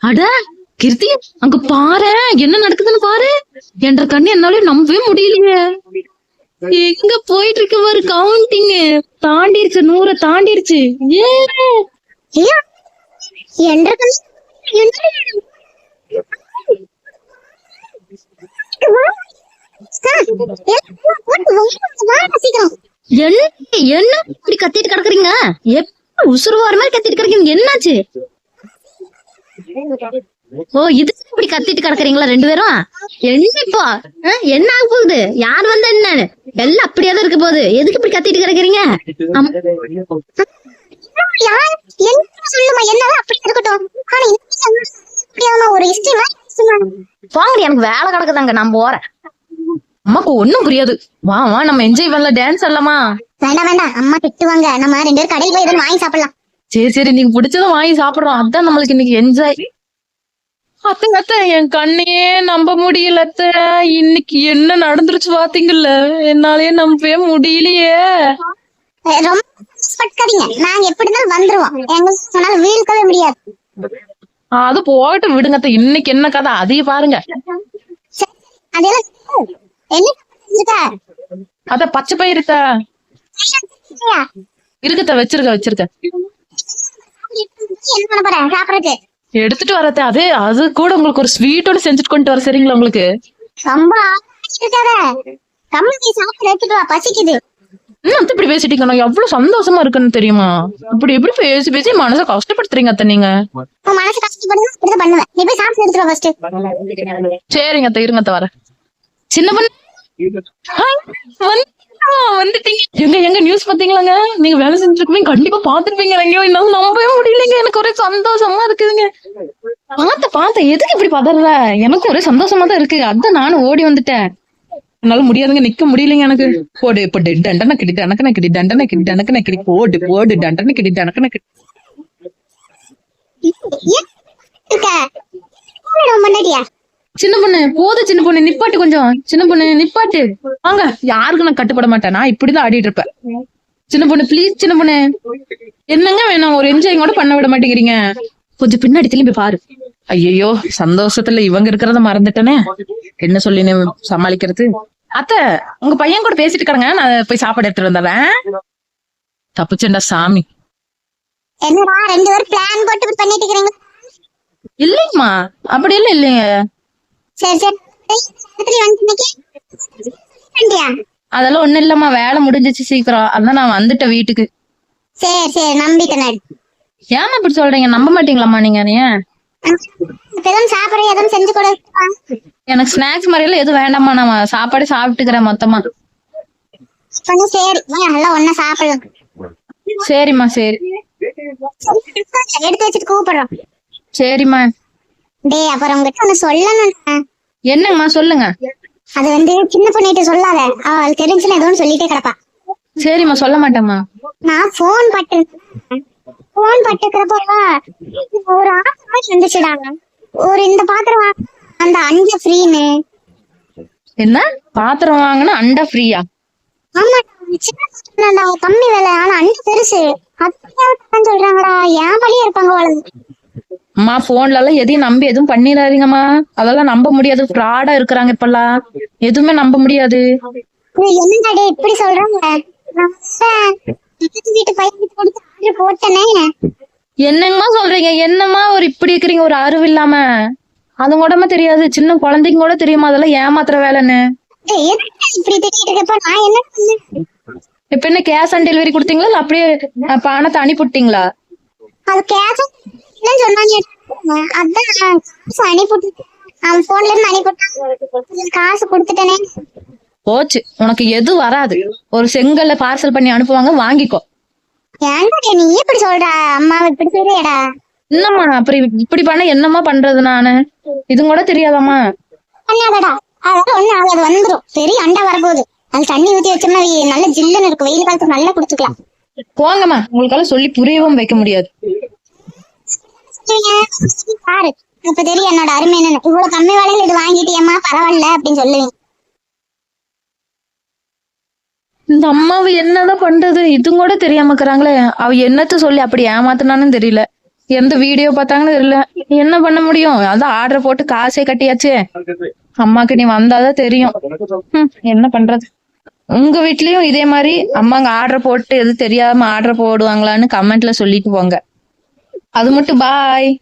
அட கீர்த்தி, அங்க பாரு என்ன நடக்குதுன்னு பாரு. என்ற கண்ணு என்னால நம்பவே முடியலையே. எங்க போயிட்டு இருக்கு பாரு, கவுண்டிங் தாண்டிருச்சு, 100 தாண்டிருச்சு. ஏ என்ன என்ன இப்படி கத்திட்டு கிடக்குறீங்க? எப்ப உசுறு வர மாதிரி கத்திட்டு கிடக்குறீங்க, என்னாச்சு? ஓ, இதுக்கு இப்படி கத்திட்டு கிடக்குறீங்களா 2 பேரும்? என்ன இப்போ என்ன ஆக போகுது? யார் வந்தா என்ன? எல்லாம் அப்படியேதான் இருக்க போகுது. எதுக்கு இப்படி கத்திட்டு கிடக்குறீங்க? போங்க, எனக்கு வேலை கிடக்குதாங்க, நான் போறேன். அம்மாக்கு ஒண்ணும் புரியாது. வா வா, நம்ம என்ஜாய் பண்ணலாம், டான்ஸ் ஆடலாமா? வேண்டாம் வேண்டாம், அம்மா திட்டுவாங்க. நம்ம 2 பேரும் கடையில் போய் எதுவும் வாங்கி சாப்பிடலாம். சரி சரி, நீங்க பிடிச்சதும் வாங்கி சாப்பிடுறோம். அதான் நம்மளுக்கு இன்னைக்கு என்ஜாய். அத்தை அத்தை, என் கண்ணையே நம்ப முடியல அத்தை. இன்னைக்கு என்ன நடந்துருச்சு பாத்தீங்கல்ல? என்னாலயே நம்பவே முடியலையே. ரொம்ப பட்காதீங்க, நாங்க எப்படி இருந்தாலும் வந்துருவோம். எங்களுக்கு சொன்னாலும் வீழ்க்கவே முடியாது. அது போயிட்டு விடுங்க அத்தை. இன்னைக்கு என்ன கதை அதையும் பாருங்க. அதெல்லாம் என்ன இருக்கா? அத பச்சை பயிர் இருக்கா? இருக்குத்த, வச்சிருக்க. என்ன பண்ண போற சாப்பிடறதுக்கு? எடுத்துட்டு வரத்த. அது கூட உங்களுக்கு ஒரு ஸ்வீட்டோட செஞ்சுட்டு கொண்டு வர, சரிங்களா? உங்களுக்கு ரொம்ப இருக்காத, கம்மி சாப்பிட எடுத்துட்டு வா, பசிக்குது. இப்படி பேசிட்டீங்க, நான் எவ்வளவு சந்தோஷமா இருக்குன்னு தெரியுமா? இப்படி எப்படி பேசி பேசி மனசை கஷ்டப்படுத்துறீங்க அத்தை நீங்க. உன் மனசு கஷ்டப்படுது, அப்படிதான் பண்ணுவேன். நீ போய் சாப்பிட்டு எடுத்துட்டு வா ஃபர்ஸ்ட். சரிங்க அத்தை, இருங்க அத்தை, வர. சின்ன பொண்ணு வந்துட்டீங்க. எங்க நியூஸ் பாத்தீங்களாங்க? நீங்க வேலை செஞ்சிருக்கீங்க, கண்டிப்பா பாத்துருப்பீங்க. என்னால நம்பவே முடியலைங்க. எனக்கு ஒரே சந்தோஷமா இருக்குதுங்க. பாத்த எதுக்கு இப்படி பதற? எனக்கு ஒரே சந்தோஷமா தான் இருக்கு. அதான் நானும் ஓடி வந்துட்டேன். என்னால முடியாதுங்க, நிக்க முடியலைங்க எனக்கு. போடு போடு, டண்டன கிடி டனக்கன கிடி, டண்டன கிடி டனக்கன கிடி, போடு போடு, டண்டன கிடி டனக்கன கிடி. சின்ன பொண்ணு போது, சின்ன பொண்ணு நிப்பாட்டு கொஞ்சம். சின்ன பொண்ணு நிப்பாட்டு. வாங்க, யாருக்கு நான் கட்டுப்பட மாட்டேன். நான் இப்படிதான் ஆடிட்டு இருப்பேன். சின்ன பொண்ணு ப்ளீஸ், சின்ன பொண்ணு என்னங்க வேணும்? ஒரு என்ஜாய் கூட பண்ண விட மாட்டேங்கிறீங்க. கொஞ்சம் பின்னாடி திரும்பி பாரு. ஐயோ, சந்தோஷத்துல இவங்க இருக்கிறத மறந்துட்டேனே. என்ன சொல்லி சமாளிக்கிறது? அத்தை, உங்க பையன் கூட பேசிட்டு இருக்காங்க, நான் போய் சாப்பாடு எடுத்துட்டு வந்துடுறேன். தப்புச்சேண்டா சாமி. என்னடா 2 பேரும் பிளான் போட்டு பண்ணிட்டு இருக்கீங்க? இல்லைங்கம்மா, அப்படி எல்லாம் இல்லைங்க. சரி சரி, அதெல்லாம் ஒண்ணும் இல்லம்மா, வேலை முடிஞ்சிச்சு சீக்கிரம். அதான் நான் வந்துட்டேன் வீட்டுக்கு. சரி சரி, நம்பிட்டேன். ஏமா இப்படி சொல்றீங்க? நம்ப மாட்டீங்களாம்மா நீங்க? சாப்பிட எதுவும் செஞ்சு கொடு. எனக்கு ஸ்நாக்ஸ் மாதிரி எல்லாம் எதுவும் வேண்டாமா, நான் சாப்பாடு சாப்பிட்டுக்கிறேன் மொத்தமா. சரி, நல்லா ஒண்ணா சாப்பிடலாம். சரிம்மா, சரி. எடுத்து வச்சுட்டு கூப்பிடுறோம். சரிம்மா. டேய், அப்புறம் உங்ககிட்ட ஒண்ணு சொல்லணும். என்னங்கம்மா, சொல்லுங்க. அது சின்ன பொண்ணிட்ட சொல்லாத, அவள் தெரிஞ்சுன்னு எதுவும் சொல்லிட்டே கிடப்பா. சரிம்மா, சொல்ல மாட்டேம்மா. நான் போன் பட்டுக்கிறப்போ ஒரு ஆஃபர் வந்துச்சுடாங்க. ஒரு இந்த பாத்திரம் அந்த அண்டா ஃப்ரீன்னு. என்ன பாத்திரம் வாங்கினா அண்டா ஃப்ரீயா? ஆமா, சின்ன கம்மி விலை, ஆனா அண்டா பெருசு. அதான் சொல்றாங்கடா, என் வழியா இருப்பாங்க அவளு. அம்மா, போன்ல எல்லாம் எதையும் நம்பி எதுவும் பண்ணிடாதீங்கம்மா. அதெல்லாம் நம்ப முடியாது, ஃப்ராடா இருக்கிறாங்க இப்பெல்லாம். எதுவுமே நம்ப முடியாது. என்னடா இப்படி சொல்றாங்க? வீட்டு பையன் கொடுத்து ஆர்டர் போட்டனே. என்னங்கம்மா சொல்றீங்க? என்னம்மா ஒரு இப்படி இருக்கிறீங்க, ஒரு அறிவு இல்லாம? அது கூடமா தெரியாது? சின்ன குழந்தைங்க கூட தெரியுமா அதெல்லாம் ஏமாத்துற வேலைன்னு? இப்படி திட்டிட்டு இருக்கப்ப நான் என்ன பண்ணேன்? இப்ப என்ன கேஷ் ஆன் டெலிவரி கொடுத்தீங்களா, இல்ல அப்படியே பணத்தை அனுப்பிட்டீங்களா? அது கேஷ் சொன்னாங்க. அதான் அனுப்பிட்டு அவன் போன்ல இருந்து அனுப்பிட்டான், காசு கொடுத்துட்டேனே. போச்சு, உனக்கு எது வராது. ஒரு செங்கல்ல பார்சல் பண்ணி அனுப்புவாங்க, வாங்கிக்கோ. ஏன்டா நீ இப்படி சொல்ற? அம்மாவை இப்படி சொல்றியடா? என்னம்மா அப்புறம் இப்படி பண்ண என்னம்மா பண்றது நானு? இது கூட தெரியாதாம்மா? பண்ணாதடா, அதெல்லாம் ஒண்ணு ஆகாது, வந்துரும். பெரிய அண்டா வரப்போகுது. அது தண்ணி ஊத்தி வச்சோம்னா நல்ல ஜில்லுன்னு இருக்கும். வெயில் காலத்துக்கு நல்லா குடிச்சுக்கலாம். போங்கம்மா, உங்களுக்கெல்லாம் சொல்லி புரியவும் வைக்க முடியாது. பாரு, இப்ப தெரியும் என்னோட அருமை என்னன்னு. இவ்வளவு கம்மி வேலையில இது வாங்கிட்டியம்மா, பரவாயில்ல அப்படின்னு சொல்லுவேன். இந்த அம்மாவை என்னதான் பண்றது? இது கூட தெரியாம இருக்கிறாங்களே. அவ என்னத்த சொல்லி அப்படி ஏமாத்தினான்னு தெரியல. எந்த வீடியோ பார்த்தாங்கன்னு தெரியல. என்ன பண்ண முடியும்? அதான் ஆர்டர் போட்டு காசே கட்டியாச்சே. அம்மாக்கு நீ வந்தாதான் தெரியும். என்ன பண்றது? உங்க வீட்லயும் இதே மாதிரி அம்மாங்க ஆர்டர் போட்டு எது தெரியாம ஆர்டர் போடுவாங்களான்னு கமெண்ட்ல சொல்லிட்டு போங்க. அது மட்டும் பாய்.